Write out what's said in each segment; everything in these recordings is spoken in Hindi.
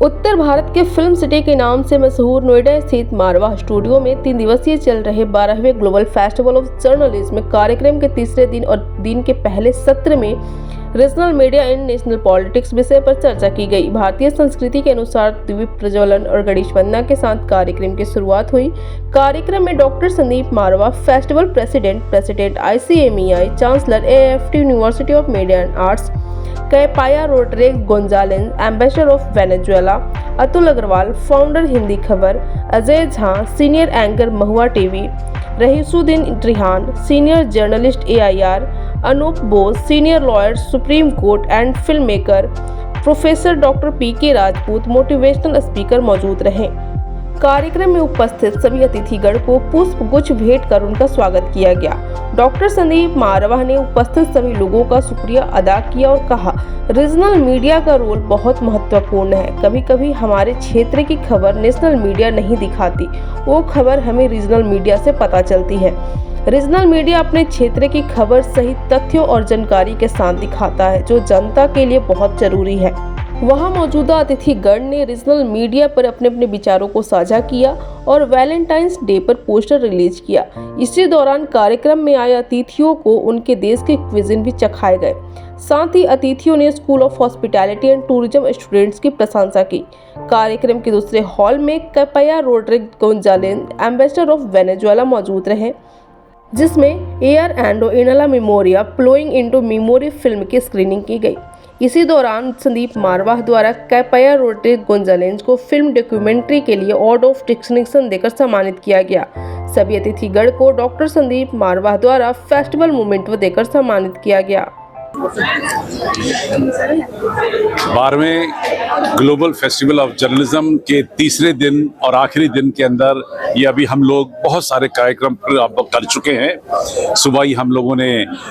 उत्तर भारत के फिल्म सिटी के नाम से मशहूर नोएडा स्थित मारवाह स्टूडियो में 3 दिवसीय चल रहे 12वें ग्लोबल फेस्टिवल ऑफ जर्नलिज्म कार्यक्रम के तीसरे दिन और दिन के पहले सत्र में regional media and national politics विषय पर चर्चा की गई। भारतीय संस्कृति के अनुसार द्वीप प्रज्वलन और गणेश वंदना के साथ कार्यक्रम की शुरुआत हुई। कार्यक्रम में doctor Sandeep Marwah, festival president ICMEI, chancellor AFT university of media and arts, Capaya Rodriguez Gonzalez, ambassador of Venezuela, Atul Agarwal, founder Hindi Khabar, Ajay Jha, senior anchor Mahua TV, Rahisuddin Rihan, senior journalist AIR, Anoop Bose, senior lawyer Supreme Court and film maker, professor doctor PK Rajput, motivational speaker मौजूद रहे। कार्यक्रम में उपस्थित सभी अतिथिगण को पुष्प गुच्छ भेंट कर उनका स्वागत किया गया। डॉक्टर संदीप मारवा ने उपस्थित सभी लोगों का शुक्रिया अदा किया और कहा, रीजनल मीडिया का रोल बहुत महत्वपूर्ण है। कभी कभी हमारे क्षेत्र की खबर नेशनल मीडिया नहीं दिखाती, वो खबर हमें रीजनल मीडिया से पता चलती है। रीजनल मीडिया अपने क्षेत्र की खबर सही तथ्यों और जानकारी के साथ दिखाता है, जो जनता के लिए बहुत जरूरी है। वहां मौजूदा अतिथिगण ने रीजनल मीडिया पर अपने अपने विचारों को साझा किया और वैलेंटाइंस डे पर पोस्टर रिलीज किया। इसी दौरान कार्यक्रम में आए अतिथियों को उनके देश के क्विज़िन भी चखाए गए। साथ ही अतिथियों ने school of hospitality and tourism students की प्रशंसा की। कार्यक्रम के दूसरे हॉल में Capaya Rodriguez Gonzalez, ambassador of Venezuela मौजूद रहे, जिसमें एयर एंडो इनला मेमोरिया फ्लोइंग इनटू मेमोरी फिल्म की स्क्रीनिंग की गई। इसी दौरान संदीप मारवा द्वारा कैपाया रोड्रिग्स गोंजालेस को फिल्म डॉक्यूमेंट्री के लिए ऑर्डर ऑफ डिस्टिंक्शन देकर सम्मानित किया गया। सभी अतिथिगण को डॉक्टर संदीप मारवा द्वारा फेस्टिवल मोमेंटो देकर सम्मानित किया गया। 12वें ग्लोबल फेस्टिवल ऑफ जर्नलिज्म के तीसरे दिन और आखिरी दिन के अंदर ये अभी हम लोग बहुत सारे कार्यक्रम कर चुके हैं। सुबह ही हम लोगों ने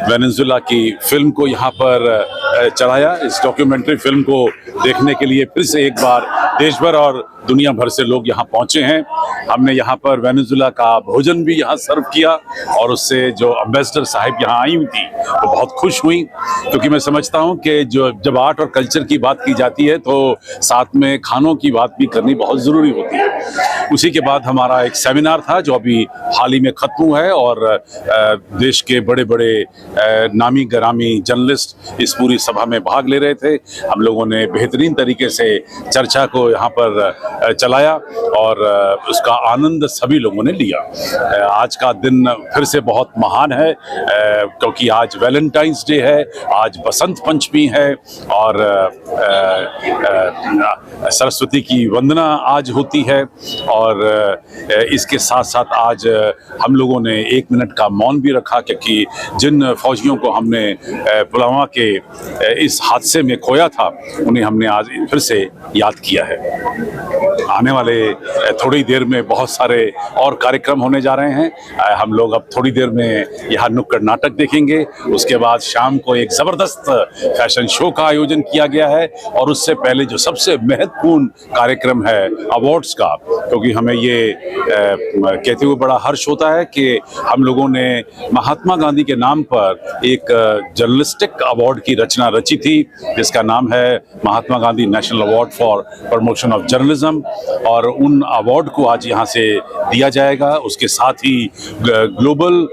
वेनेजुएला की फिल्म को यहाँ पर चढ़ाया। इस डॉक्यूमेंट्री फिल्म को देखने के लिए फिर से एक बार देश भर और दुनिया भर से लोग यहाँ पहुँचे हैं। हमने यहाँ पर वेनेजुएला का भोजन भी यहाँ सर्व किया और उससे जो एम्बेसडर साहिब यहाँ आई हुई थी वो बहुत खुश हुई, क्योंकि मैं समझता हूँ कि जब आर्ट और कल्चर की बात की जाती है तो साथ में खानों की बात भी करनी बहुत ज़रूरी होती है। उसी के बाद हमारा एक सेमिनार था जो अभी हाल ही में ख़त्म हुआ है और देश के बड़े बड़े नामी गरामी जर्नलिस्ट इस पूरी सभा में भाग ले रहे थे। हम लोगों ने बेहतरीन तरीके से चर्चा को यहाँ पर चलाया और उसका आनंद सभी लोगों ने लिया। आज का दिन फिर से बहुत महान है, क्योंकि आज वैलेंटाइंस डे है, आज बसंत पंचमी है और सरस्वती की वंदना आज होती है। और इसके साथ साथ आज हम लोगों ने 1 मिनट का मौन भी रखा, क्योंकि जिन फौजियों को हमने पुलवामा के इस हादसे में खोया था उन्हें हमने आज फिर से याद किया है। आने वाले थोड़ी देर में बहुत सारे और कार्यक्रम होने जा रहे हैं। हम लोग अब थोड़ी देर में यहाँ नुक्कड़ नाटक देखेंगे। उसके बाद शाम को एक ज़बरदस्त फैशन शो का आयोजन किया गया है और उससे पहले जो सबसे महत्वपूर्ण कार्यक्रम है अवार्ड्स का, क्योंकि हमें ये कहते हुए बड़ा हर्ष होता है कि हम लोगों ने महात्मा गांधी के नाम पर एक जर्नलिस्टिक अवार्ड की रचना रची थी, जिसका नाम है Mahatma Gandhi national award for promotion of journalism, और उन अवार्ड को आज यहाँ से दिया जाएगा। उसके साथ ही global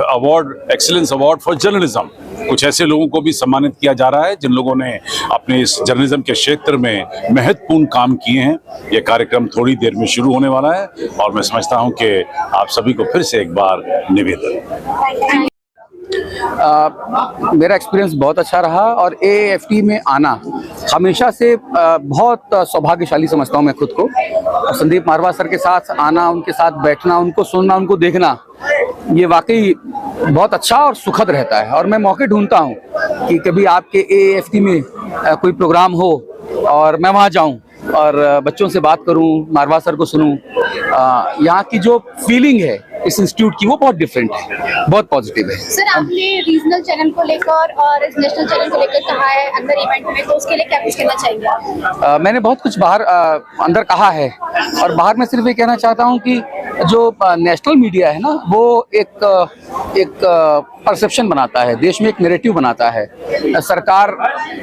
award, excellence award for journalism, कुछ ऐसे लोगों को भी सम्मानित किया जा रहा है जिन लोगों ने अपने इस जर्नलिज्म के क्षेत्र में महत्वपूर्ण काम किए हैं। ये कार्यक्रम थोड़ी देर में शुरू होने वाला है और मैं समझता हूं कि आप सभी को फिर से एक बार निवेदन। मेरा एक्सपीरियंस बहुत अच्छा रहा और AAFT में आना हमेशा से बहुत सौभाग्यशाली समझता हूँ मैं खुद को। संदीप मारवा सर के साथ आना, उनके साथ बैठना, उनको सुनना, उनको देखना, ये वाकई बहुत अच्छा और सुखद रहता है। और मैं मौके ढूंढता हूँ कि कभी आपके AAFT में कोई प्रोग्राम हो और मैं वहाँ जाऊँ और बच्चों से बात करूँ, मारवा सर को सुनूँ। यहाँ की जो फीलिंग है इस इंस्टीट्यूट की वो बहुत डिफरेंट है, बहुत पॉजिटिव है। सर, आपने रीजनल चैनल को लेकर और नेशनल चैनल को लेकर कहा है अंदर इवेंट में, तो उसके लिए क्या कुछ कहना चाहेंगे आप? मैंने बहुत कुछ बाहर अंदर कहा है, और बाहर में सिर्फ ये कहना चाहता हूँ कि जो नेशनल मीडिया है ना, वो एक परसेप्शन बनाता है, देश में एक नैरेटिव बनाता है। सरकार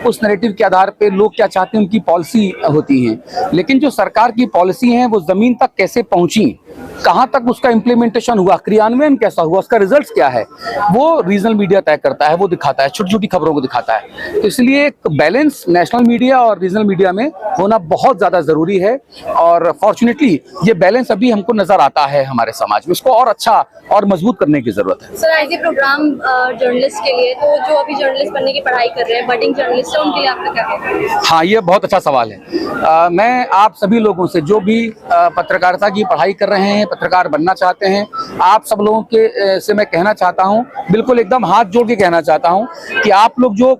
उस नैरेटिव के आधार पे लोग क्या चाहते हैं उनकी पॉलिसी होती है, लेकिन जो सरकार की पॉलिसी है वो जमीन तक कैसे पहुंची, कहां तक उसका इम्प्लीमेंटेशन हुआ, क्रियान्वयन कैसा हुआ, उसका रिजल्ट क्या है, वो रीजनल मीडिया तय करता है, वो दिखाता है, छोटी छोटी खबरों को दिखाता है। तो इसलिए एक बैलेंस नेशनल मीडिया और रीजनल मीडिया में होना बहुत ज्यादा जरूरी है, और फॉर्चुनेटली ये बैलेंस अभी हमको नजर आता है हमारे समाज में। इसको और अच्छा और मजबूत करने की जरूरत है। Sir, as a programme journalist के लिए, तो जो अभी जर्नलिस्ट बनने की पढ़ाई कर रहे हैं, बडिंग जर्नलिस्ट है, उनके लिए आपका क्या कहना है? हाँ, ये बहुत अच्छा सवाल है। मैं आप सभी लोगों से, जो भी पत्रकारिता की पढ़ाई कर रहे हैं, पत्रकार बनना चाहते हैं, आप सब लोगों के से मैं कहना चाहता हूँ, बिल्कुल एकदम हाथ जोड़ के कहना चाहता हूँ कि आप लोग जो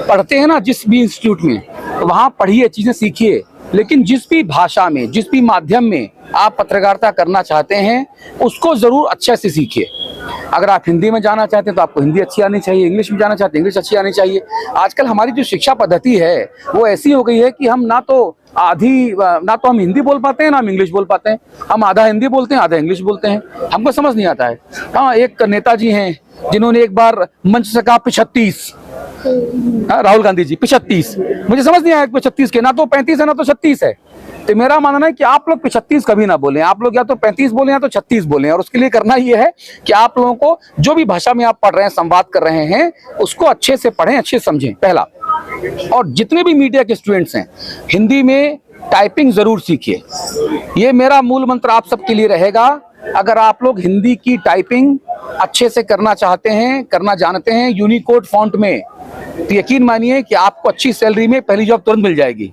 पढ़ते हैं ना जिस भी इंस्टीट्यूट में, वहाँ पढ़िए, चीजें सीखिए, लेकिन जिस भी भाषा में, जिस भी माध्यम में आप पत्रकारिता करना चाहते हैं उसको जरूर अच्छे से सीखिए। अगर आप हिंदी में जाना चाहते हैं तो आपको हिंदी अच्छी आनी चाहिए, इंग्लिश में जाना चाहते हैं इंग्लिश अच्छी आनी चाहिए। आजकल हमारी जो शिक्षा पद्धति है वो ऐसी हो गई है कि हम ना तो हम हिंदी बोल पाते हैं ना हम इंग्लिश बोल पाते हैं, हम आधा हिंदी बोलते हैं आधा इंग्लिश बोलते हैं, हमको समझ नहीं आता है। हाँ, एक नेताजी हैं जिन्होंने एक बार मंच से कहा 35, राहुल गांधी जी 35, मुझे समझ नहीं आया 35 के, ना तो 35 है ना तो 36 है। तो मेरा मानना है कि आप लोग 35 कभी ना बोलें, आप लोग या तो 35 बोलें या तो 36 बोलें, और उसके लिए करना ये है कि आप लोगों को जो भी भाषा में आप पढ़ रहे हैं, संवाद कर रहे हैं, उसको अच्छे से पढ़ें, अच्छे से समझें, पहला। और जितने भी मीडिया के स्टूडेंट्स हैं, हिंदी में टाइपिंग जरूर सीखिए, ये मेरा मूल मंत्र आप सबके लिए रहेगा। अगर आप लोग हिंदी की टाइपिंग अच्छे से करना चाहते हैं, करना जानते हैं यूनिकोड फॉन्ट में, तो यकीन मानिए कि आपको अच्छी सैलरी में पहली जॉब तुरंत मिल जाएगी।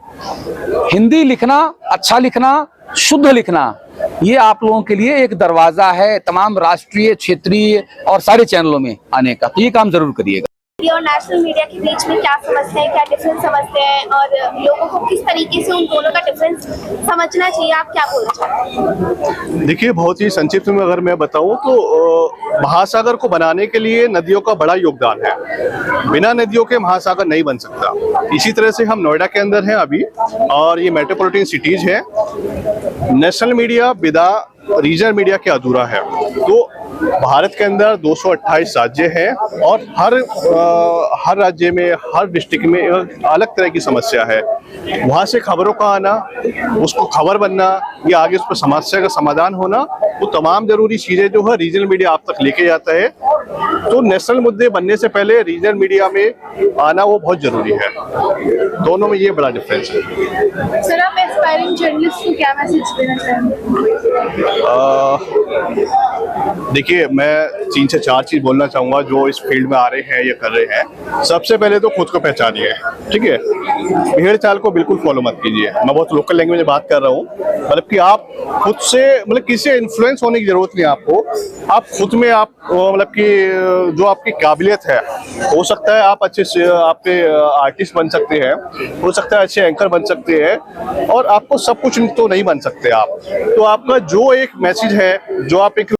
हिंदी लिखना, अच्छा लिखना, शुद्ध लिखना, ये आप लोगों के लिए एक दरवाजा है तमाम राष्ट्रीय, क्षेत्रीय और सारे चैनलों में आने का, तो ये काम जरूर करिएगा। और नेशनल मीडिया के बीच में क्या समझते हैं, क्या डिफरेंस समझते हैं, और लोगों को किस तरीके से उन दोनों का डिफरेंस समझना चाहिए, आप क्या बोलना चाहते हैं? देखिए, बहुत ही संक्षिप्त में अगर मैं बताऊं तो महासागर को बनाने के लिए नदियों का बड़ा योगदान है। बिना नदियों के महासागर नहीं बन सकता। इसी तरह से हम नोएडा के अंदर हैं अभी, और ये मेट्रोपॉलिटन सिटीज है। नेशनल मीडिया बिना रीजनल मीडिया के अधूरा है। तो भारत के अंदर 228 राज्य हैं, और हर राज्य में, हर डिस्ट्रिक्ट में एक अलग तरह की समस्या है। वहाँ से खबरों का आना, उसको खबर बनना, या आगे उस पर समस्या का समाधान होना, वो तमाम जरूरी चीजें जो है रीजनल मीडिया आप तक लेके जाता है। तो नेशनल मुद्दे बनने से पहले रीजनल मीडिया में आना वो बहुत जरूरी है। दोनों में ये बड़ा डिफरेंस है। सर, आप एस्पायरिंग जर्नलिस्ट को क्या मैसेज देना चाहेंगे? देखिए, मैं 3 से 4 चीज बोलना चाहूंगा जो इस फील्ड में आ रहे हैं या कर रहे हैं। सबसे पहले तो खुद को पहचानिए, ठीक है। भेड़ चाल को बिल्कुल फॉलो मत कीजिए। मैं बहुत लोकल लैंग्वेज में बात कर रहा हूँ, मतलब कि आप खुद से, मतलब किसी से इन्फ्लुएंस होने की जरूरत नहीं है आपको। आप खुद में, आप मतलब कि जो आपकी काबिलियत है, हो सकता है आप अच्छे से आपके आर्टिस्ट बन सकते हैं, हो सकता है अच्छे एंकर बन सकते हैं, और आपको सब कुछ तो नहीं बन सकते आप। तो आपका जो एक मैसेज है, जो आप एक